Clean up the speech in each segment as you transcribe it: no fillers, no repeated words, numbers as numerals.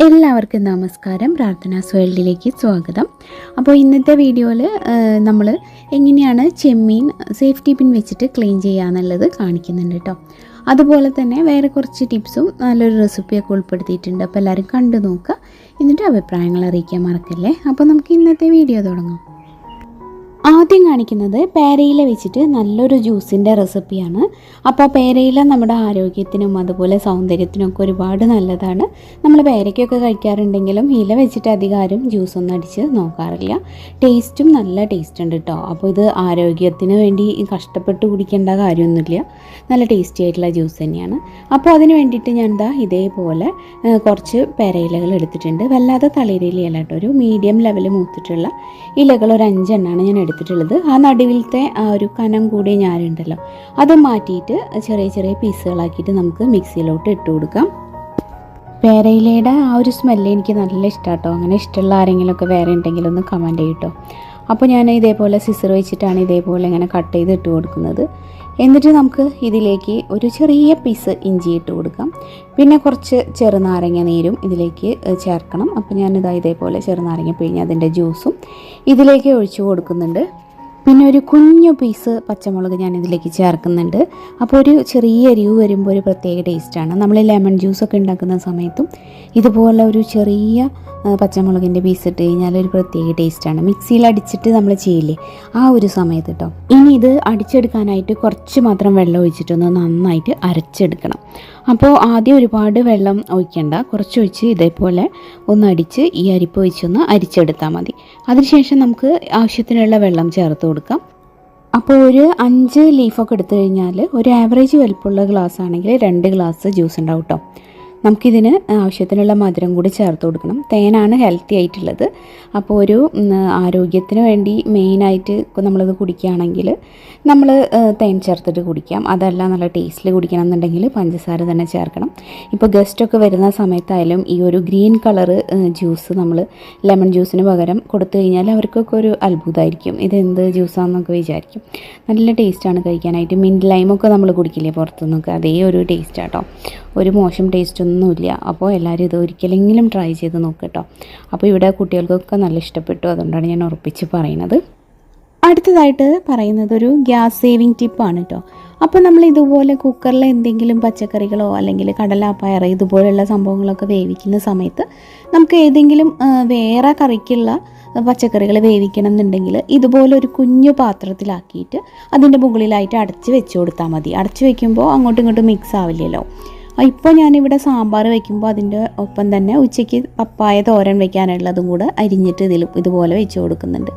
എല്ലാവർക്കും നമസ്കാരം. പ്രാർത്ഥനാസ് വേൾഡിലേക്ക് സ്വാഗതം. അപ്പോൾ ഇന്നത്തെ വീഡിയോയിൽ നമ്മൾ എങ്ങനെയാണ് ചെമ്മീൻ സേഫ്റ്റി പിൻ വെച്ചിട്ട് ക്ലീൻ ചെയ്യുക എന്നുള്ളത് കാണിക്കുന്നുണ്ട് കേട്ടോ. അതുപോലെ തന്നെ വേറെ കുറച്ച് ടിപ്സും നല്ലൊരു റെസിപ്പിയൊക്കെ ഉൾപ്പെടുത്തിയിട്ടുണ്ട്. അപ്പോൾ എല്ലാവരും കണ്ടു നോക്കുക, എന്നിട്ട് അഭിപ്രായങ്ങൾ അറിയിക്കാൻ മറക്കല്ലേ. അപ്പോൾ നമുക്ക് ഇന്നത്തെ വീഡിയോ തുടങ്ങാം. ആദ്യം കാണിക്കുന്നത് പേരയില വെച്ചിട്ട് നല്ലൊരു ജ്യൂസിൻ്റെ റെസിപ്പിയാണ്. അപ്പോൾ പേരയില നമ്മുടെ ആരോഗ്യത്തിനും അതുപോലെ സൗന്ദര്യത്തിനൊക്കെ ഒരുപാട് നല്ലതാണ്. നമ്മൾ പേരയ്ക്കൊക്കെ കഴിക്കാറുണ്ടെങ്കിലും ഇല വെച്ചിട്ട് അധികം ജ്യൂസൊന്നും അടിച്ച് നോക്കാറില്ല. ടേസ്റ്റും നല്ല ടേസ്റ്റ് ഉണ്ട് കേട്ടോ. അപ്പോൾ ഇത് ആരോഗ്യത്തിന് വേണ്ടി കഷ്ടപ്പെട്ട് കുടിക്കേണ്ട കാര്യമൊന്നുമില്ല, നല്ല ടേസ്റ്റി ആയിട്ടുള്ള ജ്യൂസ് തന്നെയാണ്. അപ്പോൾ അതിന് വേണ്ടിയിട്ട് ഞാൻ ഇതേപോലെ കുറച്ച് പേരയിലകൾ എടുത്തിട്ടുണ്ട്. വല്ലാതെ തളിരിലയല്ല കേട്ടോ, ഒരു മീഡിയം ലെവൽ മൂത്തിട്ടുള്ള ഇലകൾ ഒരു 5 എണ്ണമാണ് ഞാൻ എടുത്തിട്ടുള്ളത്. ആ നടുവിലത്തെ ആ ഒരു കനം കൂടിയ ഞാരുണ്ടല്ലോ, അത് മാറ്റിയിട്ട് ചെറിയ ചെറിയ പീസുകളാക്കിയിട്ട് നമുക്ക് മിക്സിയിലോട്ട് ഇട്ട് കൊടുക്കാം. പേരയിലയുടെ ആ ഒരു സ്മെല്ല് എനിക്ക് നല്ല ഇഷ്ടമാണ് കേട്ടോ. അങ്ങനെ ഇഷ്ടമുള്ള ആരെങ്കിലുമൊക്കെ വേറെ ഉണ്ടെങ്കിലും ഒന്ന് കമൻറ്റ് ചെയ്യട്ടോ. അപ്പോൾ ഞാൻ ഇതേപോലെ സിസർ വെച്ചിട്ടാണ് ഇതേപോലെ ഇങ്ങനെ കട്ട് ചെയ്ത് ഇട്ട് കൊടുക്കുന്നത്. എന്നിട്ട് നമുക്ക് ഇതിലേക്ക് ഒരു ചെറിയ പീസ് ഇഞ്ചി ഇട്ട് കൊടുക്കാം. പിന്നെ കുറച്ച് ചെറുനാരങ്ങ നീരും ഇതിലേക്ക് ചേർക്കണം. അപ്പോൾ ഞാനിതാ ഇതേപോലെ ചെറുനാരങ്ങ പിഴിഞ്ഞ് അതിൻ്റെ ജ്യൂസും ഇതിലേക്ക് ഒഴിച്ചു കൊടുക്കുന്നുണ്ട്. പിന്നെ ഒരു കുഞ്ഞു പീസ് പച്ചമുളക് ഞാൻ ഇതിലേക്ക് ചേർക്കുന്നുണ്ട്. അപ്പോൾ ഒരു ചെറിയ എരിവ് വരുമ്പോൾ ഒരു പ്രത്യേക ടേസ്റ്റാണ്. നമ്മൾ ലെമൺ ജ്യൂസൊക്കെ ഉണ്ടാക്കുന്ന സമയത്തും ഇതുപോലെ ഒരു ചെറിയ പച്ചമുളകിൻ്റെ പീസ് ഇട്ട് കഴിഞ്ഞാൽ ഒരു പ്രത്യേക ടേസ്റ്റാണ്. മിക്സിയിൽ അടിച്ചിട്ട് നമ്മൾ ചെയ്യില്ലേ, ആ ഒരു സമയത്ത് കേട്ടോ. ഇനി ഇത് അടിച്ചെടുക്കാനായിട്ട് കുറച്ച് മാത്രം വെള്ളം ഒഴിച്ചിട്ടൊന്ന് നന്നായിട്ട് അരച്ചെടുക്കണം. അപ്പോൾ ആദ്യം ഒരുപാട് വെള്ളം ഒഴിക്കേണ്ട, കുറച്ചൊഴിച്ച് ഇതേപോലെ ഒന്ന് അടിച്ച് ഈ അരിപ്പ് ഒഴിച്ചൊന്ന് അരിച്ചെടുത്താൽ മതി. അതിനുശേഷം നമുക്ക് ആവശ്യത്തിനുള്ള വെള്ളം ചേർത്ത് കൊടുക്കാം. അപ്പോൾ ഒരു 5 ലീഫൊക്കെ എടുത്തു കഴിഞ്ഞാൽ ഒരു ആവറേജ് വലിപ്പമുള്ള ഗ്ലാസ് ആണെങ്കിൽ 2 ഗ്ലാസ് ജ്യൂസ് ഉണ്ടാവും കേട്ടോ. നമുക്കിതിന് ആവശ്യത്തിനുള്ള മധുരം കൂടി ചേർത്ത് കൊടുക്കണം. തേനാണ് ഹെൽത്തി ആയിട്ടുള്ളത്. അപ്പോൾ ഒരു ആരോഗ്യത്തിന് വേണ്ടി മെയിനായിട്ട് നമ്മളിത് കുടിക്കുകയാണെങ്കിൽ നമ്മൾ തേൻ ചേർത്തിട്ട് കുടിക്കാം. അതല്ല നല്ല ടേസ്റ്റിൽ കുടിക്കണം എന്നുണ്ടെങ്കിൽ പഞ്ചസാര തന്നെ ചേർക്കണം. ഇപ്പോൾ ഗസ്റ്റൊക്കെ വരുന്ന സമയത്തായാലും ഈ ഒരു ഗ്രീൻ കളറ് ജ്യൂസ് നമ്മൾ ലെമൺ ജ്യൂസിന് പകരം കൊടുത്തു കഴിഞ്ഞാൽ അവർക്കൊക്കെ ഒരു അത്ഭുതമായിരിക്കും, ഇതെന്ത് ജ്യൂസാണെന്നൊക്കെ വിചാരിക്കും. നല്ല ടേസ്റ്റാണ് കഴിക്കാനായിട്ട്. മിൻറ്റ് ലൈമൊക്കെ നമ്മൾ കുടിക്കില്ലേ പുറത്തുനിന്നൊക്കെ, അതേ ഒരു ടേസ്റ്റാട്ടോ, ഒരു മോശം ടേസ്റ്റ് ഒന്നുമില്ല. അപ്പോൾ എല്ലാവരും ഇത് ഒരിക്കലെങ്കിലും ട്രൈ ചെയ്ത് നോക്കട്ടോ. അപ്പോൾ ഇവിടെ കുട്ടികൾക്കൊക്കെ നല്ല ഇഷ്ടപ്പെട്ടു, അതുകൊണ്ടാണ് ഞാൻ ഉറപ്പിച്ച് പറയുന്നത്. അടുത്തതായിട്ട് പറയുന്നത് ഒരു ഗ്യാസ് സേവിങ് ടിപ്പാണ് കേട്ടോ. അപ്പോൾ നമ്മൾ ഇതുപോലെ കുക്കറിൽ എന്തെങ്കിലും പച്ചക്കറികളോ അല്ലെങ്കിൽ കടല, പയർ ഇതുപോലെയുള്ള സംഭവങ്ങളൊക്കെ വേവിക്കുന്ന സമയത്ത് നമുക്ക് ഏതെങ്കിലും വേറെ കറിക്കുള്ള പച്ചക്കറികൾ വേവിക്കണം എന്നുണ്ടെങ്കിൽ ഇതുപോലെ ഒരു കുഞ്ഞു പാത്രത്തിലാക്കിയിട്ട് അതിൻ്റെ മുകളിലായിട്ട് അടച്ച് വെച്ച് കൊടുത്താൽ മതി. അടച്ച് വെക്കുമ്പോൾ അങ്ങോട്ടും ഇങ്ങോട്ടും മിക്സ് ആവില്ലല്ലോ. ഇപ്പോൾ ഞാനിവിടെ സാമ്പാർ വയ്ക്കുമ്പോൾ അതിൻ്റെ ഒപ്പം തന്നെ ഉച്ചയ്ക്ക് പപ്പായ തോരൻ വയ്ക്കാനുള്ളതും കൂടെ അരിഞ്ഞിട്ട് ഇതുപോലെ വെച്ച് കൊടുക്കുന്നുണ്ട്.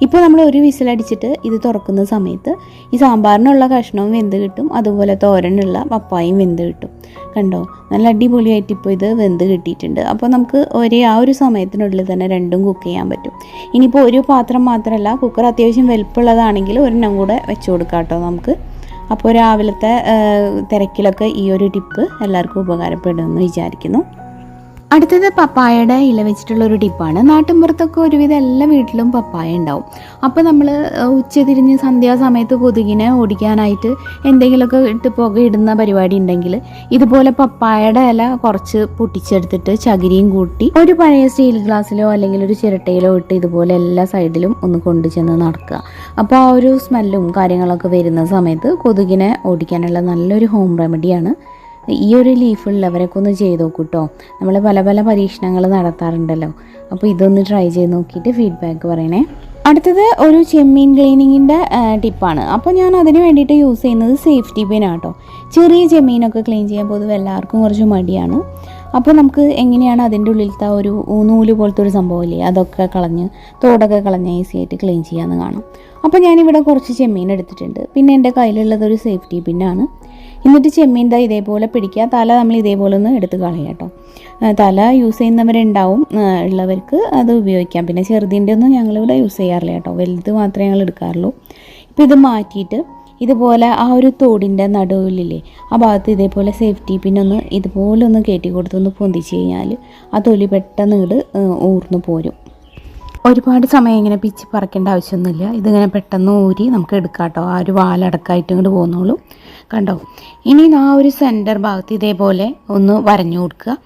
ഇപ്പോൾ നമ്മൾ ഒരു വിസിലടിച്ചിട്ട് ഇത് തുറക്കുന്ന സമയത്ത് ഈ സാമ്പാറിനുള്ള കഷ്ണവും വെന്ത് കിട്ടും, അതുപോലെ തോരനുള്ള പപ്പായയും വെന്ത് കിട്ടും. കണ്ടോ, നല്ല അടിപൊളിയായിട്ട് ഇപ്പോൾ ഇത് വെന്ത് കിട്ടിയിട്ടുണ്ട്. അപ്പോൾ നമുക്ക് ആ ഒരു സമയത്തിനുള്ളിൽ തന്നെ രണ്ടും കുക്ക് ചെയ്യാൻ പറ്റും. ഇനിയിപ്പോൾ ഒരു പാത്രം മാത്രമല്ല, കുക്കർ അത്യാവശ്യം വലുപ്പമുള്ളതാണെങ്കിൽ ഒരെണ്ണം കൂടെ വെച്ച് കൊടുക്കാം കേട്ടോ നമുക്ക്. അപ്പോൾ രാവിലത്തെ തിരക്കിലൊക്കെ ഈ ഒരു ടിപ്പ് എല്ലാവർക്കും ഉപകാരപ്പെടുമെന്ന് വിചാരിക്കുന്നു. അടുത്തത് പപ്പായയുടെ ഇല വെച്ചിട്ടുള്ളൊരു ടിപ്പാണ്. നാട്ടിൻപുറത്തൊക്കെ ഒരുവിധം എല്ലാ വീട്ടിലും പപ്പായ ഉണ്ടാവും. അപ്പോൾ നമ്മൾ ഉച്ചതിരിഞ്ഞ് സന്ധ്യാസമയത്ത് കൊതുകിനെ ഓടിക്കാനായിട്ട് എന്തെങ്കിലുമൊക്കെ ഇട്ട് പുകയിടുന്ന പരിപാടി ഉണ്ടെങ്കിൽ ഇതുപോലെ പപ്പായയുടെ ഇല കുറച്ച് പൊട്ടിച്ചെടുത്തിട്ട് ചകിരിയും കൂട്ടി ഒരു പഴയ സ്റ്റീൽ ഗ്ലാസ്സിലോ അല്ലെങ്കിൽ ഒരു ചിരട്ടയിലോ ഇട്ട് ഇതുപോലെ എല്ലാ സൈഡിലും ഒന്ന് കൊണ്ടുചെന്ന് നടക്കുക. അപ്പോൾ ആ ഒരു സ്മെല്ലും കാര്യങ്ങളൊക്കെ വരുന്ന സമയത്ത് കൊതുകിനെ ഓടിക്കാനുള്ള നല്ലൊരു ഹോം റെമഡിയാണ്. ഈ ഒരു ലീഫുള്ളവരൊക്കെ ഒന്ന് ചെയ്ത് നോക്കൂ കേട്ടോ. നമ്മൾ പല പല പരീക്ഷണങ്ങൾ നടത്താറുണ്ടല്ലോ. അപ്പോൾ ഇതൊന്ന് ട്രൈ ചെയ്ത് നോക്കിയിട്ട് ഫീഡ്ബാക്ക് പറയണേ. അടുത്തത് ഒരു ചെമ്മീൻ ക്ലീനിങ്ങിൻ്റെ ടിപ്പാണ്. അപ്പോൾ ഞാൻ അതിന് വേണ്ടിയിട്ട് യൂസ് ചെയ്യുന്നത് സേഫ്റ്റി പിന്നാണ് കേട്ടോ. ചെറിയ ചെമ്മീനൊക്കെ ക്ലീൻ ചെയ്യാൻ പൊതുവെ എല്ലാവർക്കും കുറച്ച് മടിയാണ്. അപ്പോൾ നമുക്ക് എങ്ങനെയാണ് അതിൻ്റെ ഉള്ളിലത്തെ ഒരു നൂല് പോലത്തെ ഒരു സംഭവമില്ലേ, അതൊക്കെ കളഞ്ഞ് തോടൊക്കെ കളഞ്ഞ് ഈസി ആയിട്ട് ക്ലീൻ ചെയ്യാമെന്ന് കാണാം. അപ്പോൾ ഞാനിവിടെ കുറച്ച് ചെമ്മീൻ എടുത്തിട്ടുണ്ട്. പിന്നെ എൻ്റെ കയ്യിലുള്ളത് ഒരു സേഫ്റ്റി പിന്നാണ്. എന്നിട്ട് ചെമ്മീൻ ഇതേപോലെ പിടിക്കുക. തല നമ്മൾ ഇതേപോലെ ഒന്ന് എടുത്ത് കളയാം കേട്ടോ. തല യൂസ് ചെയ്യുന്നവരുണ്ടാവും, ഉള്ളവർക്ക് അത് ഉപയോഗിക്കാം. പിന്നെ ചെറുതിൻ്റെ ഒന്നും ഞങ്ങളിവിടെ യൂസ് ചെയ്യാറില്ല കേട്ടോ, വലുത് മാത്രമേ ഞങ്ങൾ എടുക്കാറുള്ളൂ. ഇപ്പോൾ ഇത് മാറ്റിയിട്ട് ഇതുപോലെ ആ ഒരു തോടിൻ്റെ നടുവിലില്ലേ, ആ ഭാഗത്ത് ഇതേപോലെ സേഫ്റ്റി പിന്നൊന്ന് ഇതുപോലെ ഒന്ന് കയറ്റി കൊടുത്തൊന്ന് പൊന്തിച്ച് കഴിഞ്ഞാൽ ആ തൊലി പെട്ടെന്ന് ഊർന്നു പോരും. ഒരുപാട് സമയം ഇങ്ങനെ പിച്ചി പറിക്കേണ്ട ആവശ്യമൊന്നുമില്ല. ഇതിങ്ങനെ പെട്ടെന്ന് ഊരി നമുക്ക് എടുക്കാം കേട്ടോ. ആ ഒരു വാലടക്കായിട്ട് ഇങ്ങോട്ട് പോകുന്നുള്ളൂ. കണ്ടോ? ഇനി ആ ഒരു സെൻറ്റർ ഭാഗത്ത് ഇതേപോലെ ഒന്ന് വരഞ്ഞു കൊടുക്കുക.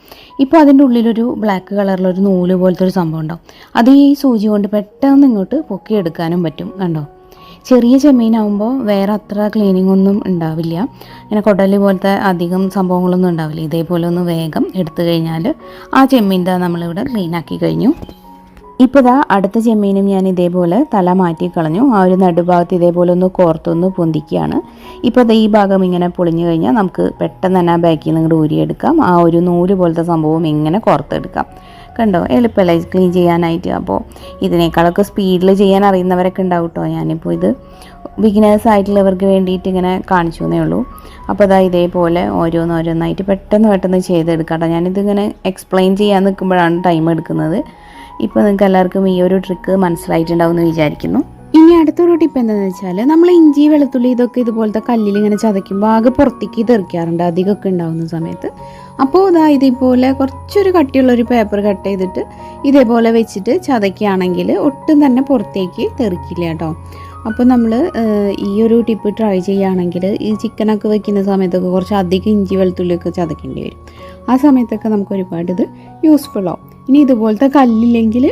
ഇപ്പോൾ അതിൻ്റെ ഉള്ളിലൊരു ബ്ലാക്ക് കളറിലൊരു നൂല് പോലത്തെ ഒരു സംഭവം ഉണ്ടാവും. അത് ഈ സൂചി കൊണ്ട് പെട്ടെന്ന് ഇങ്ങോട്ട് പൊക്കിയെടുക്കാനും പറ്റും. കണ്ടോ? ചെറിയ ചെമ്മീനാകുമ്പോൾ വേറെ അത്ര ക്ലീനിങ് ഒന്നും ഉണ്ടാവില്ല. ഇങ്ങനെ കുടല് പോലത്തെ അധികം സംഭവങ്ങളൊന്നും ഉണ്ടാവില്ല. ഇതേപോലെ ഒന്ന് വേഗം എടുത്തു കഴിഞ്ഞാൽ ആ ചെമ്മീൻ്റെ നമ്മളിവിടെ ക്ലീനാക്കി കഴിഞ്ഞു. ഇപ്പോൾ ദാ അടുത്ത ചെമ്മീനും ഞാൻ ഇതേപോലെ തല മാറ്റി കളഞ്ഞു. ആ ഒരു നടുഭാഗത്ത് ഇതേപോലെ ഒന്ന് കോർത്തൊന്ന് പൊന്തിക്കുകയാണ്. ഇപ്പോൾ ഈ ഭാഗം ഇങ്ങനെ പൊളിഞ്ഞു കഴിഞ്ഞാൽ നമുക്ക് പെട്ടെന്ന് തന്നെ ആ ബാക്കിൽ നിന്ന് ഇങ്ങോട്ട് ഊരിയെടുക്കാം. ആ ഒരു നൂല് പോലത്തെ സംഭവം ഇങ്ങനെ കോർത്തെടുക്കാം. കണ്ടോ? എളുപ്പമല്ലേ ക്ലീൻ ചെയ്യാനായിട്ട്. അപ്പോൾ ഇതിനേക്കാളൊക്കെ സ്പീഡിൽ ചെയ്യാൻ അറിയുന്നവരൊക്കെ ഉണ്ടാവും കേട്ടോ. ഞാനിപ്പോൾ ഇത് ബിഗിനേഴ്സ് ആയിട്ടുള്ളവർക്ക് വേണ്ടിയിട്ട് ഇങ്ങനെ കാണിച്ചു എന്നേ ഉള്ളൂ. അപ്പോൾ അതാ ഇതേപോലെ ഓരോന്നോരോന്നായിട്ട് പെട്ടെന്ന് ചെയ്തെടുക്കാം കേട്ടോ. ഞാനിതിങ്ങനെ എക്സ്പ്ലെയിൻ ചെയ്യാൻ നിൽക്കുമ്പോഴാണ് ടൈം എടുക്കുന്നത്. ഇപ്പോൾ നിങ്ങൾക്ക് എല്ലാവർക്കും ഈ ഒരു ട്രിക്ക് മനസ്സിലായിട്ടുണ്ടാവും എന്ന് വിചാരിക്കുന്നു. ഇനി അടുത്തൊരു ടിപ്പ് എന്താണെന്ന് വെച്ചാൽ, നമ്മൾ ഇഞ്ചി വെളുത്തുള്ളി ഇതൊക്കെ ഇതുപോലത്തെ കല്ലിൽ ഇങ്ങനെ ചതയ്ക്കുമ്പോൾ ആകെ പുറത്തേക്ക് തെറിക്കാറുണ്ട് അധികമൊക്കെ ഉണ്ടാകുന്ന സമയത്ത്. അപ്പോൾ ഇതേപോലെ കുറച്ചൊരു കട്ടിയുള്ളൊരു പേപ്പർ കട്ട് ചെയ്തിട്ട് ഇതേപോലെ വെച്ചിട്ട് ചതയ്ക്കുകയാണെങ്കിൽ ഒട്ടും തന്നെ പുറത്തേക്ക് തെറിക്കില്ല കേട്ടോ. അപ്പോൾ നമ്മൾ ഈ ഒരു ടിപ്പ് ട്രൈ ചെയ്യുകയാണെങ്കിൽ ഈ ചിക്കനൊക്കെ വെക്കുന്ന സമയത്തൊക്കെ കുറച്ച് അധികം ഇഞ്ചി വെളുത്തുള്ളിയൊക്കെ ചതയ്ക്കേണ്ടി വരും. ആ സമയത്തൊക്കെ നമുക്ക് ഒരുപാട് ഇത് യൂസ്ഫുൾ ആവും. ഇനി ഇതുപോലത്തെ കല്ലില്ലെങ്കിൽ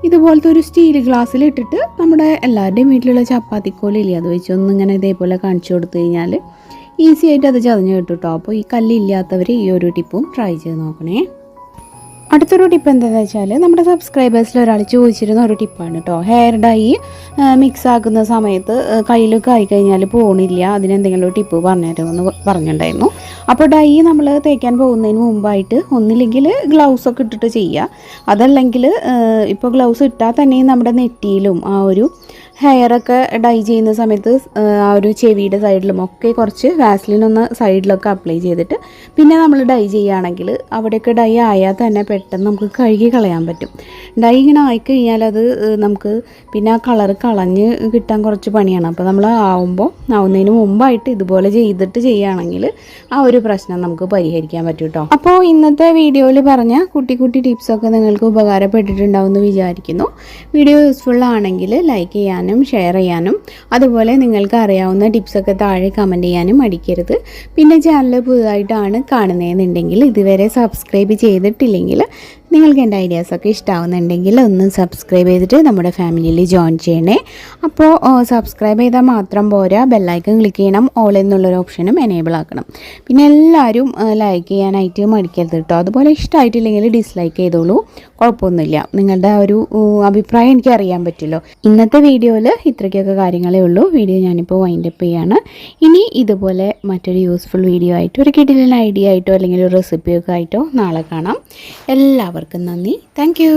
ഇതുപോലത്തെ ഒരു സ്റ്റീൽ ഗ്ലാസ്സിൽ ഇട്ടിട്ട് നമ്മുടെ എല്ലാവരുടെയും വീട്ടിലുള്ള ചപ്പാത്തിക്കോലില്ലേ അത് വെച്ചൊന്നിങ്ങനെ ഇതേപോലെ കാണിച്ചു കൊടുത്തു കഴിഞ്ഞാൽ ഈസി ആയിട്ട് അത് ചതഞ്ഞ് കിട്ടും കേട്ടോ. അപ്പോൾ ഈ കല്ലില്ലാത്തവർ ഈ ഒരു ടിപ്പും ട്രൈ ചെയ്ത് നോക്കണേ. അടുത്തൊരു ടിപ്പ് എന്താണെന്ന് വെച്ചാൽ, നമ്മുടെ സബ്സ്ക്രൈബേഴ്സിൽ ഒരാൾ ചോദിച്ചിരുന്ന ഒരു ടിപ്പാണ് കേട്ടോ. ഹെയർ ഡൈ മിക്സ് ആക്കുന്ന സമയത്ത് കയ്യിലൊക്കെ ആയിക്കഴിഞ്ഞാൽ പോകണില്ല, അതിനെന്തെങ്കിലും ഒരു ടിപ്പ് പറഞ്ഞുതരുമെന്ന് പറഞ്ഞിട്ടുണ്ടായിരുന്നു. അപ്പോൾ ഡൈ നമ്മൾ തേക്കാൻ പോകുന്നതിന് മുമ്പായിട്ട് ഒന്നില്ലെങ്കിൽ ഗ്ലൗസൊക്കെ ഇട്ടിട്ട് ചെയ്യുക. അതല്ലെങ്കിൽ ഇപ്പോൾ ഗ്ലൗസ് ഇട്ടാൽ തന്നെയും നമ്മുടെ നെറ്റിയിലും ആ ഒരു ഹെയറൊക്കെ ഡൈ ചെയ്യുന്ന സമയത്ത് ആ ഒരു ചെവിയുടെ സൈഡിലും ഒക്കെ കുറച്ച് വാസ്ലിനൊന്ന് സൈഡിലൊക്കെ അപ്ലൈ ചെയ്തിട്ട് പിന്നെ നമ്മൾ ഡൈ ചെയ്യുകയാണെങ്കിൽ അവിടെയൊക്കെ ഡൈ ആയാൽ തന്നെ പെട്ടെന്ന് നമുക്ക് കഴുകി കളയാൻ പറ്റും. ഡൈ ഇങ്ങനെ ആയിക്കഴിഞ്ഞാൽ അത് നമുക്ക് പിന്നെ ആ കളർ കളഞ്ഞ് കിട്ടാൻ കുറച്ച് പണിയാണ്. അപ്പോൾ നമ്മൾ ആവുന്നതിന് മുമ്പായിട്ട് ഇതുപോലെ ചെയ്തിട്ട് ചെയ്യുകയാണെങ്കിൽ ആ ഒരു പ്രശ്നം നമുക്ക് പരിഹരിക്കാൻ പറ്റും കേട്ടോ. അപ്പോൾ ഇന്നത്തെ വീഡിയോയിൽ പറഞ്ഞ കുട്ടി ടിപ്സൊക്കെ നിങ്ങൾക്ക് ഉപകാരപ്പെട്ടിട്ടുണ്ടാവും എന്ന് വിചാരിക്കുന്നു. വീഡിയോ യൂസ്ഫുൾ ആണെങ്കിൽ ലൈക്ക് ചെയ്യാനും ഷെയർ ചെയ്യാനും അതുപോലെ നിങ്ങൾക്ക് അറിയാവുന്ന ടിപ്സൊക്കെ താഴെ കമൻറ്റ് ചെയ്യാനും മടിക്കരുത്. പിന്നെ ചാനൽ പുതുതായിട്ടാണ് കാണുന്നതെന്നുണ്ടെങ്കിൽ ഇതുവരെ സബ്സ്ക്രൈബ് ചെയ്തിട്ടില്ലെങ്കിൽ നിങ്ങൾക്ക് എൻ്റെ ഐഡിയാസൊക്കെ ഇഷ്ടമാവുന്നുണ്ടെങ്കിൽ ഒന്ന് സബ്സ്ക്രൈബ് ചെയ്തിട്ട് നമ്മുടെ ഫാമിലിയിൽ ജോയിൻ ചെയ്യണേ. അപ്പോൾ സബ്സ്ക്രൈബ് ചെയ്താൽ മാത്രം പോരാ, ബെല്ലൈക്കൺ ക്ലിക്ക് ചെയ്യണം, ഓൾ എന്നുള്ളൊരു ഓപ്ഷനും എനേബിൾ ആക്കണം. പിന്നെ എല്ലാവരും ലൈക്ക് ചെയ്യാനായിട്ട് മടിക്കരുത് കേട്ടോ. അതുപോലെ ഇഷ്ടമായിട്ടില്ലെങ്കിൽ ഡിസ്ലൈക്ക് ചെയ്തോളൂ, കുഴപ്പമൊന്നുമില്ല. നിങ്ങളുടെ ഒരു അഭിപ്രായം എനിക്ക് അറിയാൻ പറ്റുമല്ലോ. ഇന്നത്തെ വീഡിയോയിൽ ഇത്രയ്ക്കൊക്കെ കാര്യങ്ങളേ ഉള്ളൂ. വീഡിയോ ഞാനിപ്പോൾ വൈൻഡപ്പ് ചെയ്യാണ്. ഇനി ഇതുപോലെ മറ്റൊരു യൂസ്ഫുൾ വീഡിയോ ആയിട്ടോ ഒരു കിടിലൻ ഐഡിയ ആയിട്ടോ അല്ലെങ്കിൽ ഒരു റെസിപ്പിയൊക്കെ ആയിട്ടോ നാളെ കാണാം. എല്ലാവർക്കും നന്ദി. Thank you.